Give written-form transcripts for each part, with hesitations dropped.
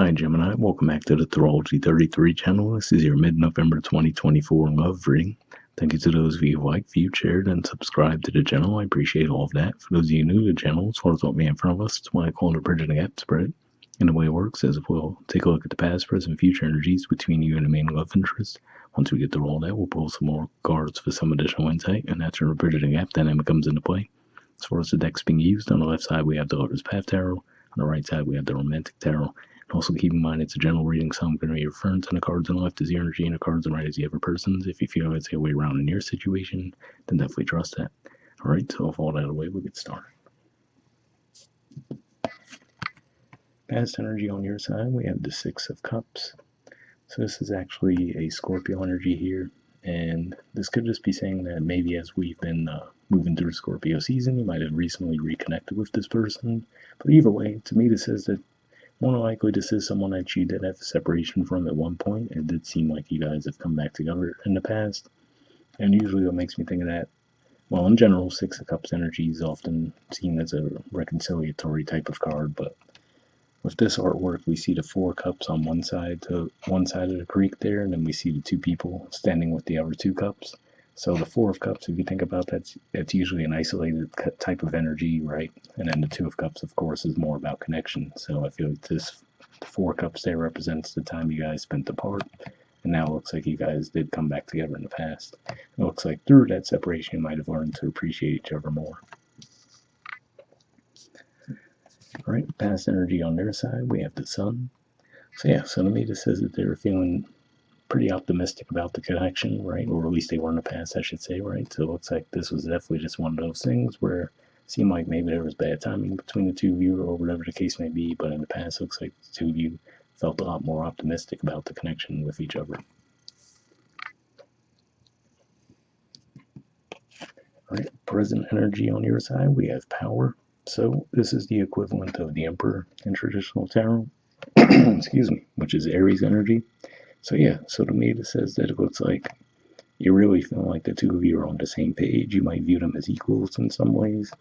Hi Gemini, welcome back to the Astrology 33 channel. This is your mid-November 2024 love reading. Thank you to those of you who liked, viewed, shared, and subscribed to the channel. I appreciate all of that. For those of you new to the channel, as far as what we have in front of us, it's what I call the bridge and gap spread. And the way it works is we'll take a look at the past, present, future energies between you and the main love interest. Once we get through all that, we'll pull some more cards for some additional insight, and that's where the bridge and gap dynamic comes into play. As far as the decks being used, on the left side we have the Lover's Path Tarot, on the right side we have the Romantic Tarot. Also keep in mind it's a general reading, so I'm going to be referring to the cards on the left as the energy and the cards on the right as the other person's. If you feel it's the way around in your situation, then definitely trust that. Alright, so with all that out of the way, we'll get started. Past energy on your side, we have the Six of Cups. So this is actually a Scorpio energy here, and this could just be saying that maybe as we've been moving through Scorpio season, you might have recently reconnected with this person. But either way, to me this says that more than likely, this is someone that you did have a separation from at one point. It did seem like you guys have come back together in the past. And usually what makes me think of that, well, in general, Six of Cups energy is often seen as a reconciliatory type of card. But with this artwork, we see the Four Cups on one side of the creek there, and then we see the two people standing with the other two cups. So the Four of Cups, if you think about that, it's usually an isolated type of energy, right? And then the Two of Cups, of course, is more about connection. So I feel like the Four Cups there represents the time you guys spent apart. And now it looks like you guys did come back together in the past. It looks like through that separation, you might have learned to appreciate each other more. All right, past energy on their side, we have the Sun. So yeah, so to me, this says that they're feeling pretty optimistic about the connection, right? Or at least they were in the past, I should say, right? So it looks like this was definitely just one of those things where it seemed like maybe there was bad timing between the two of you or whatever the case may be, but in the past it looks like the two of you felt a lot more optimistic about the connection with each other. All right, present energy on your side, we have Power. So this is the equivalent of the Emperor in traditional tarot, excuse me, which is Aries energy. So yeah, so to me this says that it looks like you really feel like the two of you are on the same page. You might view them as equals in some ways,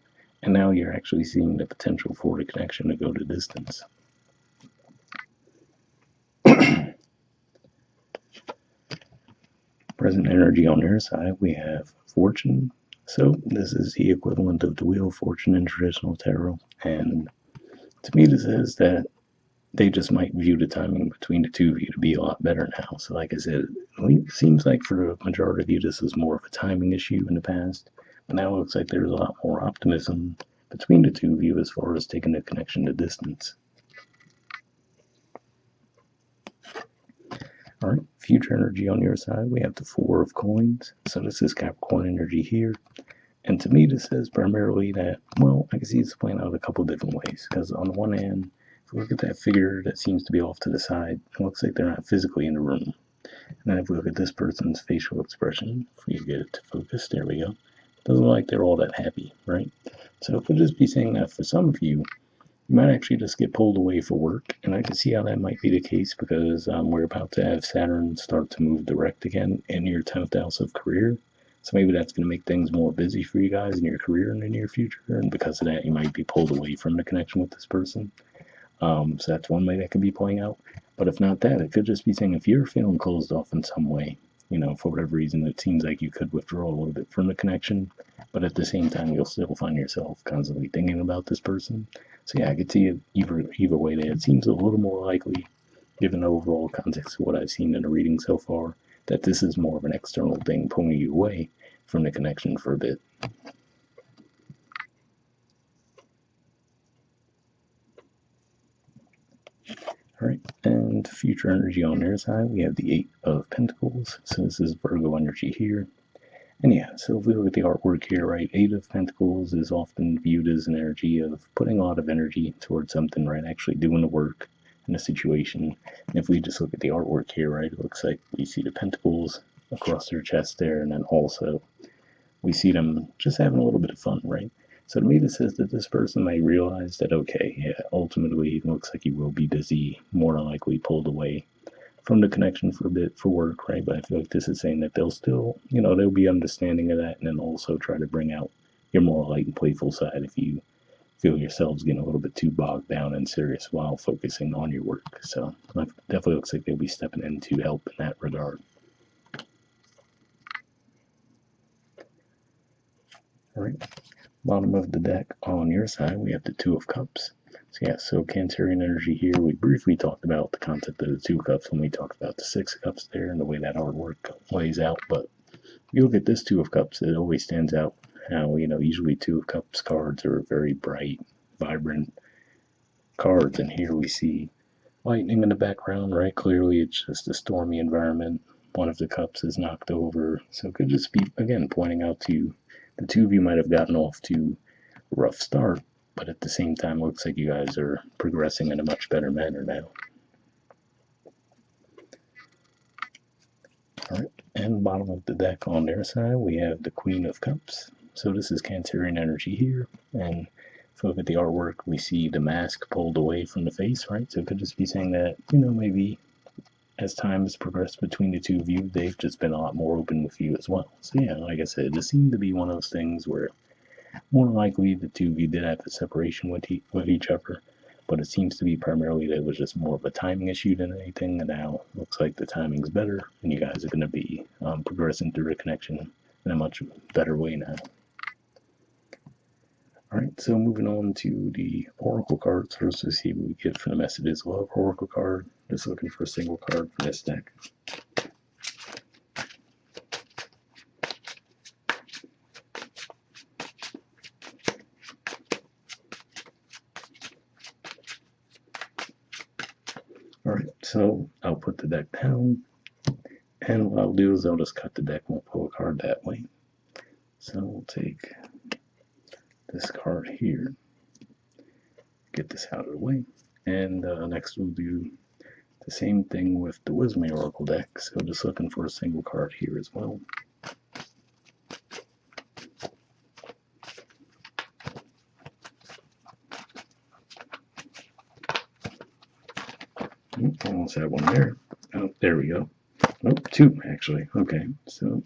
and now you're actually seeing the potential for the connection to go the distance. Present energy on their side, we have Fortune. So this is the equivalent of the Wheel of Fortune in traditional tarot, and to me this says that they just might view the timing between the two of you to be a lot better now. So like I said, it seems like for the majority of you this was more of a timing issue in the past, but now it looks like there's a lot more optimism between the two of you as far as taking the connection to distance. All right, future energy on your side, we have the Four of Coins. So this is Capricorn energy here. And to me, this says primarily that, well, I can see it's playing out a couple different ways. Because on the one hand, if we look at that figure that seems to be off to the side, it looks like they're not physically in the room. And then if we look at this person's facial expression, if we get it to focus, there we go. It doesn't look like they're all that happy, right? So it could just be saying that for some of you, you might actually just get pulled away for work. And I can see how that might be the case because we're about to have Saturn start to move direct again in your 10th house of career. So maybe that's going to make things more busy for you guys in your career in the near future. And because of that, you might be pulled away from the connection with this person. So that's one way that could be playing out. But if not that, it could just be saying if you're feeling closed off in some way, for whatever reason, it seems like you could withdraw a little bit from the connection. But at the same time, you'll still find yourself constantly thinking about this person. So yeah, I could see it either way there. It seems a little more likely, given the overall context of what I've seen in the reading so far, that this is more of an external thing pulling you away from the connection for a bit. All right, and future energy on their side, we have the Eight of Pentacles. So this is Virgo energy here. And yeah, so if we look at the artwork here, right, Eight of Pentacles is often viewed as an energy of putting a lot of energy towards something, right, actually doing the work in a situation. And if we just look at the artwork here, right, it looks like we see the pentacles across their chest there, and then also we see them just having a little bit of fun, right? So to me, this says that this person may realize that, okay, yeah, ultimately it looks like you will be busy, more than likely pulled away from the connection for a bit for work, right? But I feel like this is saying that they'll still, they'll be understanding of that, and then also try to bring out your more light and playful side if you feel yourselves getting a little bit too bogged down and serious while focusing on your work. So it definitely looks like they'll be stepping in to help in that regard. All right, bottom of the deck on your side, we have the Two of Cups. So Cancerian energy here. We briefly talked about the concept of the Two of Cups when we talked about the Six of Cups there and the way that artwork lays out. But you look at this Two of Cups, it always stands out how, usually Two of Cups cards are very bright, vibrant cards. And here we see lightning in the background, right? Clearly it's just a stormy environment. One of the cups is knocked over. So it could just be, again, pointing out to the two of you might have gotten off to a rough start, but at the same time, looks like you guys are progressing in a much better manner now. All right, and bottom of the deck on their side, we have the Queen of Cups. So this is Cancerian energy here, and if we look at the artwork, we see the mask pulled away from the face, right? So it could just be saying that, maybe as time has progressed between the two of you, they've just been a lot more open with you as well. So yeah, like I said, this seemed to be one of those things where more likely the two of you did have a separation with each other, but it seems to be primarily that it was just more of a timing issue than anything, and now it looks like the timing's better, and you guys are going to be progressing through the connection in a much better way now. Alright, so moving on to the Oracle cards. First, let's see what we get for the Messages Love Oracle card. Just looking for a single card for this deck. Alright, so I'll put the deck down, and what I'll do is I'll just cut the deck and we'll pull a card that way. So we'll take this card here, get this out of the way, and next we'll do the same thing with the Wisdom Oracle deck, so just looking for a single card here as well. Almost had one there. Oh, there we go. Oh, two, actually. Okay, so,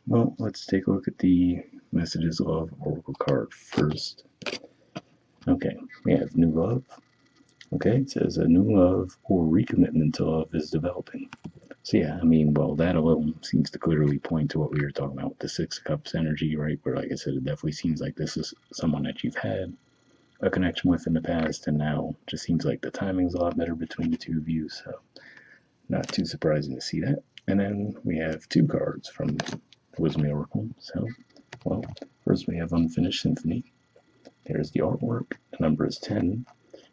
well, let's take a look at the Messages Love Oracle card first. Okay, we have New Love. Okay, it says a new love or recommitment to love is developing. So yeah, that alone seems to clearly point to what we were talking about with the Six of Cups energy, right? Where, like I said, it definitely seems like this is someone that you've had a connection with in the past, and now just seems like the timing's a lot better between the two of you, so not too surprising to see that. And then we have two cards from the Wisdom Oracle. So, well, first we have Unfinished Symphony. There's the artwork. The number is 10.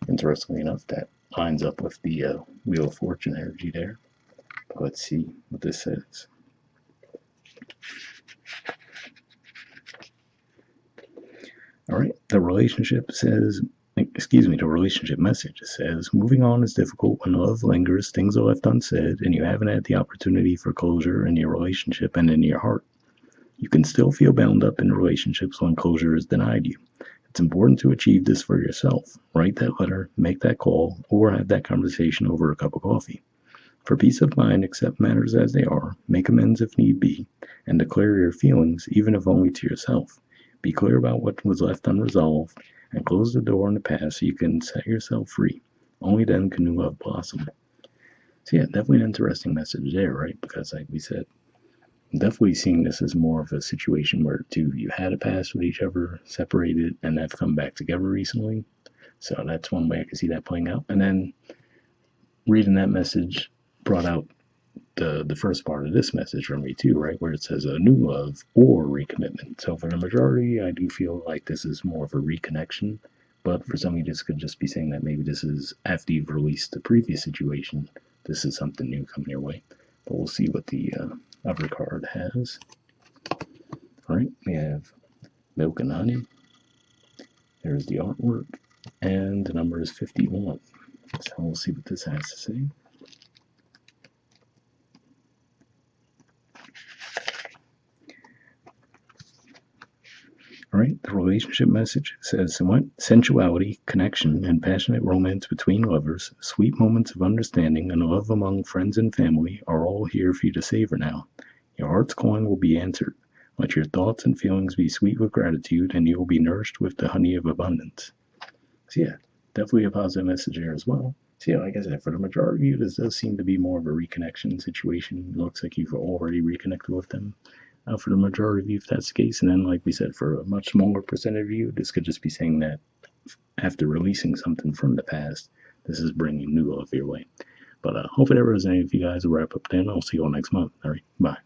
Interestingly enough, that lines up with the Wheel of Fortune energy there. But let's see what this says. All right, the relationship message says, moving on is difficult when love lingers, things are left unsaid, and you haven't had the opportunity for closure in your relationship and in your heart. You can still feel bound up in relationships when closure is denied you. It's important to achieve this for yourself. Write that letter, make that call, or have that conversation over a cup of coffee. For peace of mind, accept matters as they are, make amends if need be, and declare your feelings, even if only to yourself. Be clear about what was left unresolved, and close the door on the past so you can set yourself free. Only then can new love blossom. So yeah, definitely an interesting message there, right? Because like we said, I'm definitely seeing this as more of a situation where two of you had a past with each other, separated, and have come back together recently. So that's one way I can see that playing out. And then reading that message brought out the first part of this message for me too, right, where it says a new love or recommitment. So for the majority, I do feel like this is more of a reconnection, but for some, you just could just be saying that maybe this is after you've released the previous situation, this is something new coming your way. But we'll see what the other card has. All right, we have Milk and Honey. There's the artwork, and the number is 51. So we'll see what this has to say. All right, the relationship message says sensuality, connection, and passionate romance between lovers, sweet moments of understanding, and love among friends and family are all here for you to savor now. Your heart's calling will be answered. Let your thoughts and feelings be sweet with gratitude, and you will be nourished with the honey of abundance. So yeah, definitely a positive message there as well. So yeah, like I said, for the majority of you, this does seem to be more of a reconnection situation. It looks like you've already reconnected with them. For the majority of you, if that's the case, and then like we said, for a much smaller percentage of you, this could just be saying that after releasing something from the past, this is bringing new love your way. But hopefully that resonates with you guys. We'll wrap up then. I'll see you all next month. All right, bye.